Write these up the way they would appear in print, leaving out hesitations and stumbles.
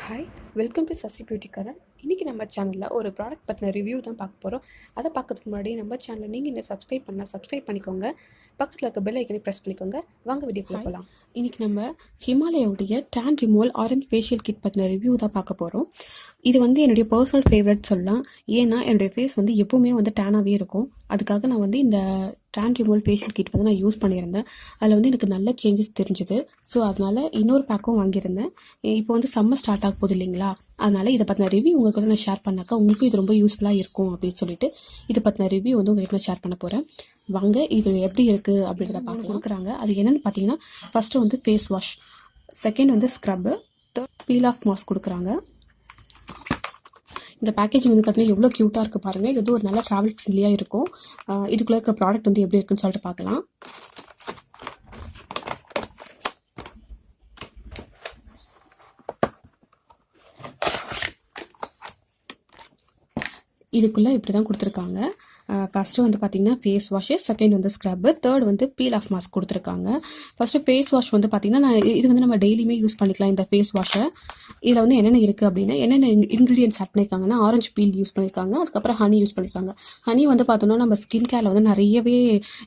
Hi, welcome to Sasibeautycorner. இன்றைக்கி நம்ம சேனலில் ஒரு ப்ராடக்ட் பற்றின ரிவ்யூ தான் பார்க்க போகிறோம். அதை பார்க்கறதுக்கு முன்னாடி நம்ம சேனலை நீங்கள் இன்னும் சப்ஸ்கிரைப் பண்ணிக்கோங்க. பக்கத்தில் இருக்க பெல் ஐக்கனை ப்ரெஸ் பண்ணிக்கோங்க. வாங்க வீடியோக்குள்ளே போகலாம். இன்றைக்கி நம்ம ஹிமாலயாவுடைய tan removal orange facial kit பற்றின ரிவ்யூ தான் பார்க்க போகிறோம். இது என்னுடைய பர்சனல் ஃபேவரட் சொல்லலாம். ஏன்னா என்னுடைய ஃபேஸ் எப்போவுமே டேனாகவே இருக்கும். அதுக்காக நான் இந்த டேன் ரிமூவல் ஃபேஷியல் கிட் நான் யூஸ் பண்ணியிருந்தேன். அதில் எனக்கு நல்ல சேஞ்சஸ் தெரிஞ்சுது. ஸோ அதனால் இன்னொரு பேக்கும் வாங்கியிருந்தேன். இப்போ சம்மர் ஸ்டார்ட் ஆக போகுது இல்லைங்களா, அதனால் இதை பற்றின ரிவ்யூ உங்கள் கூட நான் ஷேர் பண்ணாக்கா உங்களுக்கும் இது ரொம்ப யூஸ்ஃபுல்லாக இருக்கும் அப்படின்னு சொல்லிட்டு இதை பற்றின ரிவ்யூ உங்களுக்கு நான் ஷேர் பண்ண போகிறேன். வாங்க இது எப்படி இருக்குது அப்படின்றத பார்க்க கொடுக்குறாங்க. அது என்னென்னு பார்த்தீங்கன்னா, first face wash, second scrub, third peel off mask கொடுக்குறாங்க. இந்த பேக்கேஜிங் பார்த்தீங்கன்னா எவ்வளோ க்யூட்டாக இருக்குது பாருங்கள். இது ஒரு நல்ல ட்ராவல் ஃப்ரெண்ட்லியாக இருக்கும். இதுக்குள்ளே இருக்க ப்ராடக்ட் எப்படி இருக்குன்னு சொல்லிட்டு பார்க்கலாம். இதுக்குள்ளே இப்படி தான் கொடுத்துருக்காங்க. ஃபஸ்ட்டு பார்த்தீங்கன்னா face wash, second scrub, third peel off mask கொடுத்துருக்காங்க. ஃபஸ்ட்டு ஃபேஸ் வாஷ் பார்த்தீங்கன்னா நான் இது நம்ம டெய்லியுமே யூஸ் பண்ணிக்கலாம். இந்த ஃபேஸ் வாஷை இதில் என்னென்ன இருக்குது அப்படின்னா, என்னென்ன இன்க்ரீடியன்ட்ஸ் ஆட் பண்ணியிருக்காங்கன்னா, ஆரஞ்சு பீல் யூஸ் பண்ணியிருக்காங்க, அதுக்கப்புறம் ஹனி யூஸ் பண்ணியிருக்காங்க. ஹனி பார்த்தோன்னா நம்ம ஸ்கின் கேரில் நிறையவே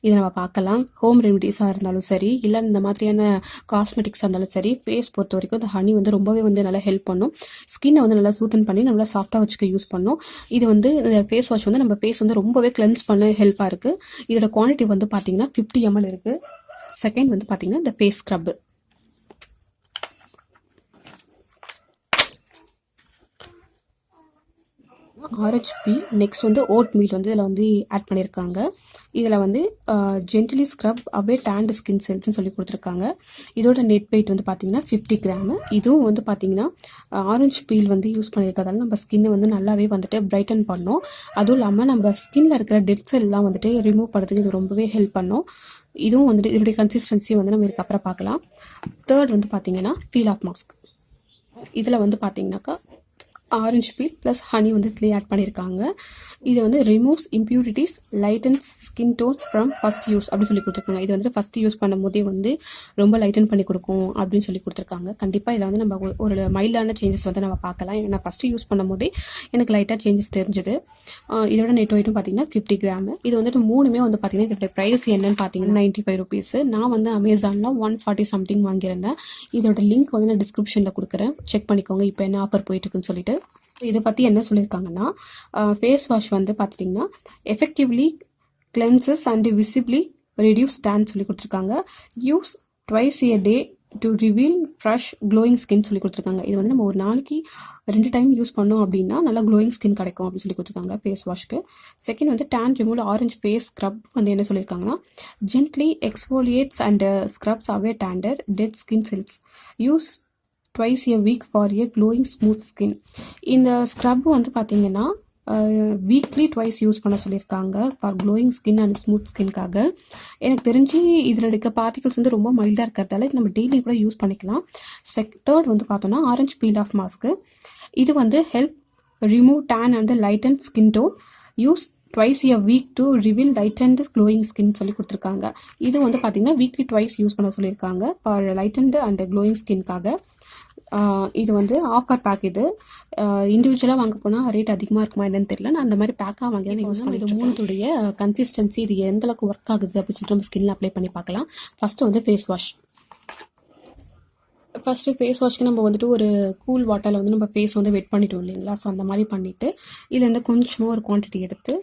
இதை நம்ம பார்க்கலாம். ஹோம் ரெமிடிஸாக இருந்தாலும் சரி, இல்லை இந்த மாதிரியான காஸ்மெட்டிக்ஸாக இருந்தாலும் சரி, ஃபேஸ் பொறுத்த வரைக்கும் இந்த ஹனி ரொம்பவே நல்லா ஹெல்ப் பண்ணும். ஸ்கின்னை நல்லா சூத்தன் பண்ணி நல்லா சாஃப்டாக வச்சுக்க யூஸ் பண்ணும். இது இந்த ஃபேஸ் வாஷ் நம்ம ஃபேஸ் ரொம்பவே கிளென்ஸ் பண்ண ஹெல்ப்பாக இருக்குது. இதோட குவான்டிட்டி பார்த்தீங்கன்னா 50 ml இருக்குது. செகண்ட் பார்த்தீங்கன்னா இந்த face scrub. Orange peel, next oatmeal இதில் ஆட் பண்ணியிருக்காங்க. இதில் ஜென்டிலி ஸ்க்ரப் அவே டேண்ட் ஸ்கின் செல்ஸ்ன்னு சொல்லி கொடுத்துருக்காங்க. இதோட நெட் வெயிட் பார்த்தீங்கன்னா 50 கிராம். இதுவும் பார்த்தீங்கன்னா ஆரஞ்சு பீல் யூஸ் பண்ணியிருக்கிறதால நம்ம ஸ்கின்னை நல்லாவே பிரைட்டன் பண்ணும். அதுவும் இல்லாமல் நம்ம ஸ்கின்ல இருக்கிற டெட் செல்லாம் ரிமூவ் பண்ணுறதுக்கு இது ரொம்பவே ஹெல்ப் பண்ணும். இதுவும் இதனுடைய கன்சிஸ்டன்சி நம்ம இதுக்கப்புறம் பார்க்கலாம். தேர்ட் பார்த்தீங்கன்னா பீல் ஆஃப் மாஸ்க். இதில் பார்த்தீங்கன்னாக்கா ஆரஞ்சு பீல் ப்ளஸ் ஹனி இதுலேயே ஆட் பண்ணியிருக்காங்க. இது removes impurities, lightens skin tones from first use அப்படின்னு சொல்லி கொடுத்துருக்காங்க. இது ஃபர்ஸ்ட் யூஸ் பண்ணும்போதே ரொம்ப லைட்டன் பண்ணி கொடுக்கும் அப்படின்னு சொல்லி கொடுத்துருக்காங்க. கண்டிப்பாக இதில் நம்ம ஒரு மைல்டான சேஞ்சஸ் நம்ம பார்க்கலாம். ஏன்னா ஃபஸ்ட்டு யூஸ் பண்ணும்போதே எனக்கு லைட்டாக சேஞ்சஸ் தெரிஞ்சுது. இதோட நெட் வெயிட்டும் பார்த்தீங்கன்னா 50 கிராம். இது மூணுமே பார்த்தீங்கன்னா இதோட ப்ரைஸ் என்னன்னு பார்த்தீங்கன்னா 95 rupees. நான் அமேசானில் 140 something வாங்கியிருந்தேன். இதோட லிங்க் நான் டிஸ்கிரிப்ஷனில் கொடுக்குறேன், செக் பண்ணிக்கோங்க இப்போ என்ன ஆஃபர் போயிட்டு இருக்குன்னு சொல்லிட்டு. இதை பற்றி என்ன சொல்லியிருக்காங்கன்னா, ஃபேஸ் வாஷ் பார்த்துட்டிங்கன்னா effectively cleanses and visibly reduce tan சொல்லி கொடுத்துருக்காங்க. Use twice a day to reveal fresh glowing skin சொல்லி கொடுத்துருக்காங்க. இது நம்ம ஒரு நாளைக்கு 2 டைம் யூஸ் பண்ணோம் அப்படின்னா நல்லா க்ளோயிங் ஸ்கின் கிடைக்கும் அப்படின்னு சொல்லி கொடுத்துருக்காங்க ஃபேஸ் வாஷ்க்கு. Second tan removal orange face scrub என்ன சொல்லியிருக்காங்கன்னா, gently exfoliates and scrubs away tan and dead skin cells. Use twice a week for a glowing smooth skin. இந்த ஸ்க்ரப் பார்த்தீங்கன்னா வீக்லி ட்வைஸ் யூஸ் பண்ண சொல்லியிருக்காங்க for glowing skin and smooth ஸ்கின்காக. எனக்கு தெரிஞ்சு இதில் இருக்க பார்ட்டிகல்ஸ் ரொம்ப மைல்டாக இருக்கிறதால இது நம்ம டெய்லி கூட யூஸ் பண்ணிக்கலாம். தேர்ட் பார்த்தோன்னா ஆரஞ்ச் பீல் ஆஃப் மாஸ்க்கு. இது help remove tan and lighten skin tone. Use twice a week to reveal lightened glowing skin சொல்லி கொடுத்துருக்காங்க. இது பார்த்தீங்கன்னா வீக்லி ட்வைஸ் யூஸ் பண்ண சொல்லியிருக்காங்க ஃபார் லைட்டன்ட் அண்ட் க்ளோயிங் ஸ்கின்காக. இது ஆஃபர் பேக். இது இண்டிவிஜுவலாக வாங்க போனால் ரேட் அதிகமாக இருக்குமா என்னன்னு தெரியல. நான் அந்த மாதிரி பேக்காக வாங்கி யூஸ் பண்ணி இது மூணுத்துடைய கன்சிஸ்டன்சி இது எந்த அளவுக்கு ஒர்க் ஆகுது அப்படின்னு சொல்லிட்டு நம்ம ஸ்கின்ல அப்ளை பண்ணி பார்க்கலாம். First face wash. First face வாஷ்க்கு நம்ம ஒரு கூல் வாட்டரில் நம்ம ஃபேஸ் வெட் பண்ணிட்டோம் இல்லைங்களா. ஸோ அந்த மாதிரி பண்ணிவிட்டு இதில் கொஞ்சமாக ஒரு குவான்டிட்டி எடுத்து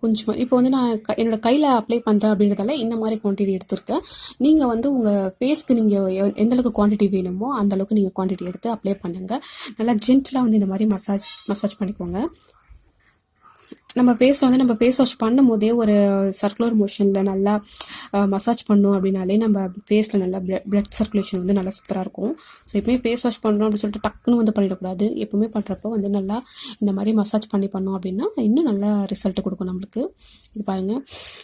கொஞ்சமாக இப்போ நான் என்னோட கையில் அப்ளை பண்ணுறேன் அப்படின்றதால இந்த மாதிரி குவான்டிட்டி எடுத்திருக்கேன். நீங்கள் உங்கள் ஃபேஸ்க்கு நீங்கள் எந்தளவுக்கு குவான்டிட்டி வேணுமோ அந்தளவுக்கு நீங்கள் குவான்டிட்டி எடுத்து அப்ளை பண்ணுங்கள். நல்லா ஜென்டலாக இந்த மாதிரி மசாஜ் பண்ணிக்கோங்க. நம்ம ஃபேஸில் நம்ம ஃபேஸ் வாஷ் பண்ணும் போதே ஒரு சர்க்குலர் மோஷனில் நல்லா மசாஜ் பண்ணோம் அப்படின்னாலே நம்ம ஃபேஸில் நல்லா பிளட் சர்க்குலேஷன் நல்லா சூப்பராக இருக்கும். ஸோ எப்பவுமே ஃபேஸ் வாஷ் பண்ணுறோம் அப்படின்னு சொல்லிட்டு டக்குன்னு பண்ணிடக்கூடாது. எப்பவுமே பண்ணுறப்போ நல்லா இந்த மாதிரி மசாஜ் பண்ணோம் அப்படின்னா இன்னும் நல்லா ரிசல்ட் கொடுக்கும் நம்மளுக்கு. இது பாருங்கள்,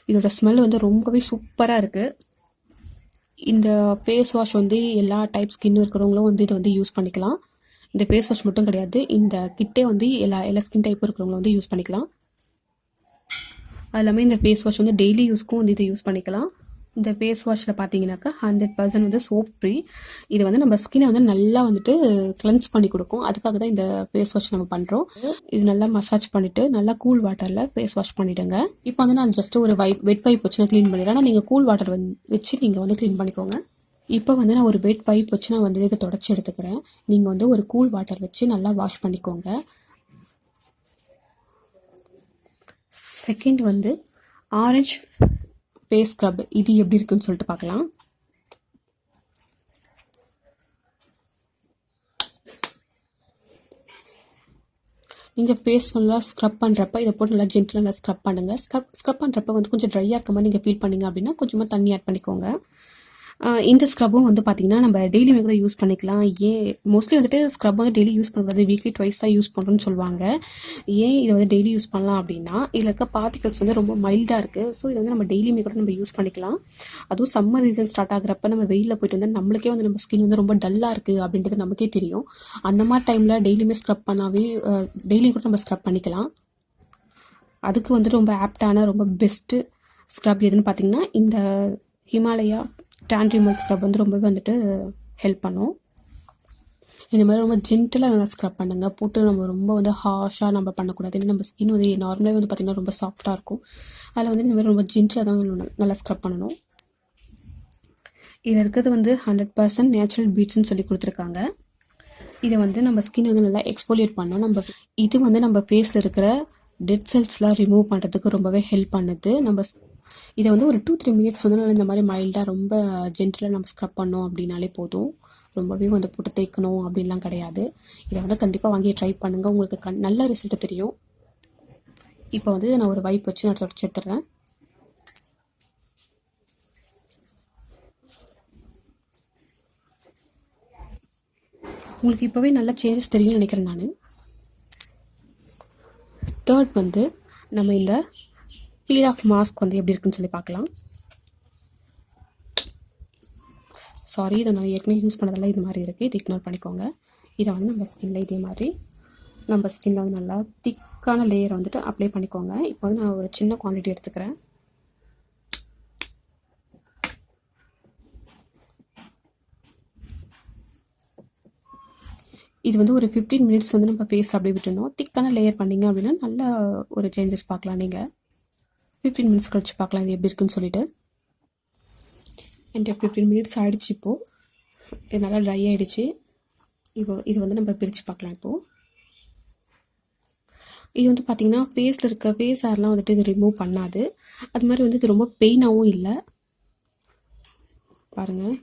இதோட ஸ்மெல் ரொம்பவே சூப்பராக இருக்குது. இந்த ஃபேஸ் வாஷ் எல்லா டைப் ஸ்கின் இருக்கிறவங்களும் இதை யூஸ் பண்ணிக்கலாம். இந்த ஃபேஸ் வாஷ் மட்டும் கிடையாது, இந்த கிட்டே எல்லா ஸ்கின் டைப் இருக்கிறவங்களும் யூஸ் பண்ணிக்கலாம். அது இல்லாமல் இந்த ஃபேஸ் வாஷ் வந்து டெய்லி யூஸ்க்கும் வந்து இதை யூஸ் பண்ணிக்கலாம். இந்த ஃபேஸ் வாஷில் பார்த்தீங்கன்னாக்கா 100% வந்து சோப் ஃப்ரீ. இது வந்து நம்ம ஸ்கின்னை வந்து நல்லா வந்துட்டு கிளென்ஸ் பண்ணி கொடுக்கும். அதுக்காக தான் இந்த ஃபேஸ் வாஷ் நம்ம பண்ணுறோம். இது நல்லா மசாஜ் பண்ணிவிட்டு நல்லா கூல் வாட்டரில் ஃபேஸ் வாஷ் பண்ணிவிடுங்க. இப்போ வந்து நான் ஜஸ்ட்டு ஒரு வெட் பைப் வச்சு நான் க்ளீன் பண்ணிடுறேன். ஆனால் நீங்கள் கூல் வாட்டர் வச்சு நீங்கள் வந்து க்ளீன் பண்ணிக்கோங்க. இப்போ வந்து நான் ஒரு வெட் பைப் வச்சு நான் வந்து இதை தொடச்சி எடுத்துக்கிறேன். நீங்கள் வந்து ஒரு கூல் வாட்டர் வச்சு நல்லா வாஷ் பண்ணிக்கோங்க. செகண்ட் வந்து ஆரஞ்ச் ஃபேஸ் ஸ்க்ரப். இது எப்படி இருக்குன்னு சொல்லிட்டு பார்க்கலாம். நீங்கள் ஃபேஸ் நல்லா ஸ்க்ரப் பண்ணுறப்ப இதை போட்டு நல்லா ஜென்டிலாக நல்லா ஸ்க்ரப் பண்ணுங்கள். ஸ்க்ரப் பண்ணுறப்ப வந்து கொஞ்சம் ட்ரையாக இருக்க மாதிரி நீங்கள் ஃபீல் பண்ணிங்க அப்படின்னா கொஞ்சமாக தண்ணி ஆட் பண்ணிக்கோங்க. இந்த ஸ்க்ரப்பும் வந்து பார்த்திங்கன்னா நம்ம டெய்லியுமே கூட யூஸ் பண்ணிக்கலாம். ஏன் மோஸ்ட்லி வந்துட்டு ஸ்க்ரப் வந்து டெய்லி யூஸ் பண்ணக்கூடாது, வீக்லி ட்வைஸ் தான் யூஸ் பண்ணுறோன்னு சொல்லுவாங்க. ஏன் இதை வந்து டெய்லி யூஸ் பண்ணலாம் அப்படின்னா இதில் இருக்க பார்ட்டிகல்ஸ் வந்து ரொம்ப மைல்டாக இருக்குது. ஸோ இதை வந்து நம்ம டெய்லியுமே கூட நம்ம யூஸ் பண்ணிக்கலாம். அதுவும் சம்மர் சீசன் ஸ்டார்ட் ஆகிறப்ப நம்ம வெயிலில் போயிட்டு வந்து நம்மளுக்கே வந்து நம்ம ஸ்கின் வந்து ரொம்ப டல்லாக இருக்குது அப்படின்றது நமக்கே தெரியும். அந்த மாதிரி டைமில் டெய்லியுமே ஸ்க்ரப் பண்ணாவே டெய்லியும் கூட நம்ம ஸ்க்ரப் பண்ணிக்கலாம். அதுக்கு வந்து ரொம்ப ஆப்டான ரொம்ப பெஸ்ட்டு ஸ்க்ரப் எதுன்னு பார்த்திங்கன்னா இந்த ஹிமாலயா tanremoval ஸ்க்ரப் வந்து ரொம்பவே வந்துட்டு ஹெல்ப் பண்ணும். இந்த மாதிரி ரொம்ப ஜென்டிலாக நல்லா ஸ்க்ரப் பண்ணுங்கள். போட்டு நம்ம ரொம்ப வந்து ஹார்ஷாக நம்ம பண்ணக்கூடாது. ஏன்னா நம்ம ஸ்கின் வந்து நார்மலாக வந்து பார்த்திங்கன்னா ரொம்ப சாஃப்டாக இருக்கும். அதில் வந்து இந்த மாதிரி ரொம்ப ஜென்டிலாக தான் நல்லா ஸ்க்ரப் பண்ணணும். இதில் இருக்கிறது வந்து 100% நேச்சுரல் பீட்ஸ்ன்னு சொல்லி கொடுத்துருக்காங்க. இதை வந்து நம்ம ஸ்கின் வந்து நல்லா எக்ஸ்போலியேட் பண்ணோம். இது வந்து நம்ம ஃபேஸில் இருக்கிற டெட் செல்ஸ்லாம் ரிமூவ் பண்ணுறதுக்கு ரொம்பவே ஹெல்ப் பண்ணுது. இதை வந்து ஒரு 2-3 மினிட்ஸ் வந்து இந்த மாதிரி மைல்டாக ரொம்ப ஜென்டிலாக நம்ம ஸ்க்ரப் பண்ணோம் அப்படின்னாலே போதும். ரொம்பவே வந்து போட்டு தேய்க்கணும் அப்படின்லாம் கிடையாது. இதை வந்து கண்டிப்பாக வாங்கி ட்ரை பண்ணுங்கள். உங்களுக்கு நல்ல ரிசல்ட் தெரியும். இப்போ வந்து நான் ஒரு வைப் வச்சு நான் தொடச்சி எடுத்துடுறேன். உங்களுக்கு இப்போவே நல்ல சேஞ்சஸ் தெரியும்னு நினைக்கிறேன் நான். தேர்ட் வந்து நம்ம இந்த பீல் ஆஃப் மாஸ்க் வந்து எப்படி இருக்குன்னு சொல்லி பார்க்கலாம். சாரி, இதை நான் ஏற்கனவே யூஸ் பண்ணதெல்லாம் இது மாதிரி இருக்குது. இது இக்னோர் பண்ணிக்கோங்க. இதை வந்து நம்ம ஸ்கின்னில் இதே மாதிரி நம்ம ஸ்கின்னில் வந்து நல்லா திக்கான லேயரை வந்துட்டு அப்ளை பண்ணிக்கோங்க. இப்போ வந்து நான் ஒரு சின்ன குவான்டிட்டி எடுத்துக்கிறேன். இது வந்து ஒரு 15 மினிட்ஸ் வந்து நம்ம ஃபேஸில் அப்படியே விட்டுணும். திக்கான லேயர் பண்ணிங்க அப்படின்னா நல்ல ஒரு சேஞ்சஸ் பார்க்கலாம். நீங்கள் 15 மினிட்ஸ் கழிச்சு பார்க்கலாம் இது எப்படி இருக்குன்னு சொல்லிட்டு. என்கிட்ட 15 மினிட்ஸ் ஆகிடுச்சு. இப்போது இது நல்லா ட்ரை ஆகிடுச்சு. இது வந்து நம்ம பிரித்து பார்க்கலாம். இப்போது இது வந்து பார்த்திங்கன்னா ஃபேஸில் இருக்க ஃபேஸ் ஹேர்லாம் வந்துட்டு இது ரிமூவ் பண்ணாது. அது மாதிரி வந்து இது ரொம்ப பெயினாகவும் இல்லை. பாருங்கள்,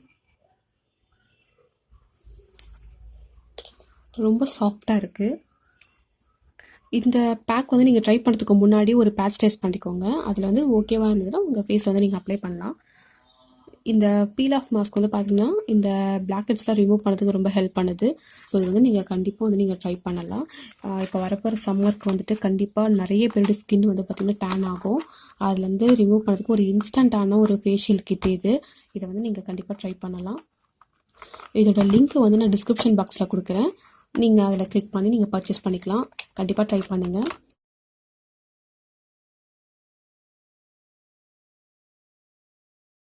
ரொம்ப சாஃப்டாக இருக்குது. இந்த பேக் வந்து நீங்கள் ட்ரை பண்ணுறதுக்கு முன்னாடி ஒரு பேட்ச் டெஸ்ட் பண்ணிக்கோங்க. அதில் வந்து ஓகேவாக இருந்ததுன்னா உங்கள் ஃபேஸில் வந்து நீங்கள் அப்ளை பண்ணலாம். இந்த பீல் ஆஃப் மாஸ்க் வந்து பார்த்திங்கன்னா இந்த பிளாக் ஹெட்ஸ்லாம் ரிமூவ் பண்ணுறதுக்கு ரொம்ப ஹெல்ப் பண்ணுது. ஸோ இது வந்து நீங்கள் கண்டிப்பாக வந்து நீங்கள் ட்ரை பண்ணலாம். இப்போ வரப்போகிற சம்மருக்கு வந்துட்டு கண்டிப்பாக நிறைய பேரோட ஸ்கின் வந்து பார்த்திங்கன்னா டேன் ஆகும். அதில் வந்து ரிமூவ் பண்ணுறதுக்கு ஒரு இன்ஸ்டண்ட்டான ஒரு ஃபேஷியல் கிட் இது. இதை வந்து நீங்கள் கண்டிப்பாக ட்ரை பண்ணலாம். இதோட லிங்க் வந்து நான் டிஸ்கிரிப்ஷன் பாக்ஸில் கொடுக்குறேன். நீங்கள் அதில் கிளிக் பண்ணி நீங்கள் பர்ச்சேஸ் பண்ணிக்கலாம். கண்டிப்பாக ட்ரை பண்ணுங்கள்.